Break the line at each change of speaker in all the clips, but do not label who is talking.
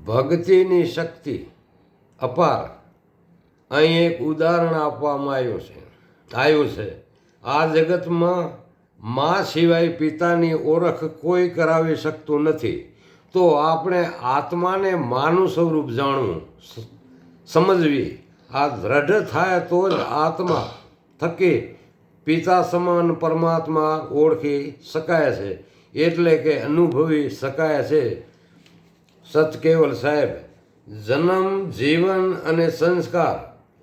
ભક્તિની શક્તિ અપાર. અહીં એક ઉદાહરણ આપવામાં આવ્યું છે. આ જગતમાં મા સિવાય પિતાની ઓળખ કોઈ કરાવી શકતું નથી. તો આપણે આત્માને માનું સ્વરૂપ જાણવું, સમજવી, આ દ્રઢ થાય તો જ આત્મા થકી પિતા સમાન પરમાત્મા ઓળખી શકાય છે, એટલે કે અનુભવી શકાય છે. સતકેવલ સાહેબ, જન્મ, જીવન અને સંસ્કાર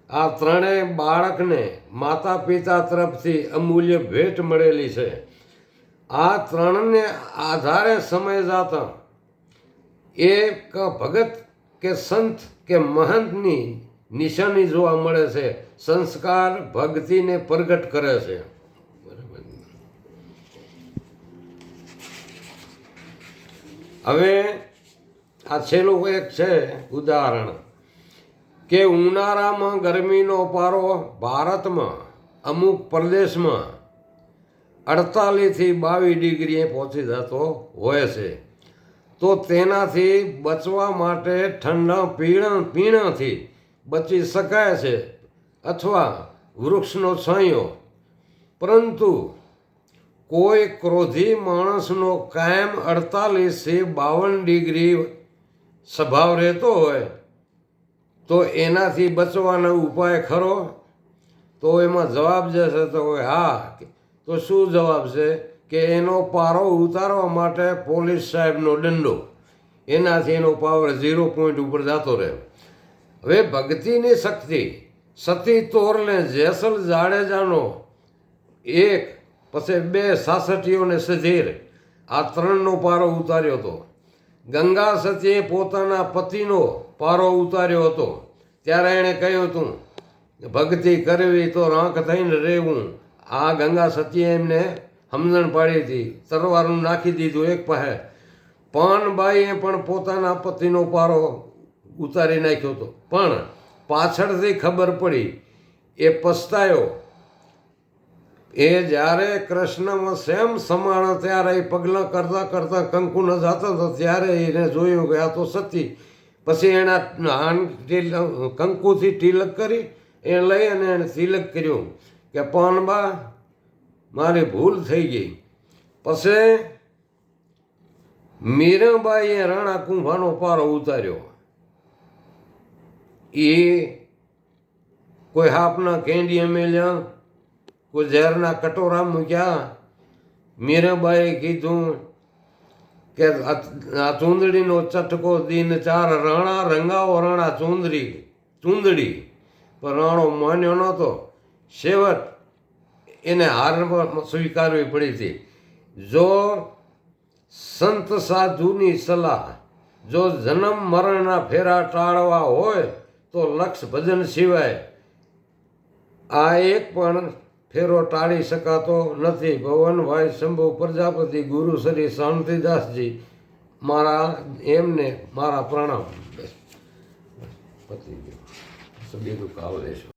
આ ત્રણેય બાળકને માતા પિતા તરફથી અમૂલ્ય ભેટ મળેલી છે. આ ત્રણને આધારે સમય જાતા એક ભગત કે સંત કે મહંતની નિશાની જોવા મળે છે. સંસ્કાર ભક્તિને પ્રગટ કરે છે. હવે આ છેલ્લું એક છે ઉદાહરણ કે ઉનાળામાં ગરમીનો પારો ભારતમાં અમુક પ્રદેશમાં 48થી 22 ડિગ્રીએ પહોંચી જતો હોય છે. તો તેનાથી બચવા માટે ઠંડા પીણાથી બચી શકાય છે અથવા વૃક્ષનો છાંયો. પરંતુ કોઈ ક્રોધી માણસનો કાયમ 48થી 52 ડિગ્રી સ્વભાવ રહેતો હોય તો એનાથી બચવાનો ઉપાય ખરો? તો એમાં જવાબ જે છે તો હા. તો શું જવાબ છે કે એનો પારો ઉતારવા માટે પોલીસ સાહેબનો દંડો, એનાથી એનો પાવર 0 પોઈન્ટ ઉપર જતો રહે. હવે ભક્તિની શક્તિ સતી તોરલે જેસલ જાડેજાનો એક, પછી 2 સાસઠીઓને સધીર, આ 3નો પારો ઉતાર્યો હતો. ગંગા સતીએ પોતાના પતિનો પારો ઉતાર્યો હતો. ત્યારે એણે કહ્યું હતું ભક્તિ કરવી તો રાંક થઈને રહેવું. આ ગંગા સતીએ એમને સમજણ પાડી હતી. તરવારનું નાખી દીધું એક પાસે. પાનબાઈએ પણ પોતાના પતિનો પારો ઉતારી નાખ્યો હતો. પણ પાછળથી ખબર પડી, એ પસ્તાયો. એ જ્યારે કૃષ્ણમાં સેમ સમાણ ત્યારે એ પગલાં કરતાં કરતાં કંકુ ન જતો હતો ત્યારે એને જોયું કે આ તો સતી. પછી એના કંકુથી તિલક કરી, એ લઈ અને એણે તિલક કર્યું કે પાનબા મારી ભૂલ થઈ ગઈ. પછી મીરાબાઈએ રાણા કુંભાનો પારો ઉતાર્યો. એ કોઈ હાપના કેંડિયા મેલ્યા, કોઈ ઝેરના કટોરા મૂક્યા. મીરાબાઈએ કીધું કે આ ચૂંદડીનો ચટકો દિન 4 રાણા રંગાવો રાણા ચૂંદડી. પણ રાણો માન્યો નહોતો. છેવટ એને હાર સ્વીકારવી પડી હતી. જો સંત સાધુની સલાહ, જો જન્મ મરણના ફેરા ટાળવા હોય તો લક્ષ ભજન સિવાય આ એક પણ ફેરો ટાળી શકાતો નથી. ભવનભાઈ શંભુ પ્રજાપતિ, ગુરુ શ્રી શાંતિદાસજી, મારા પ્રણામ. પતી ગયું. બીજું કાલ લેશું.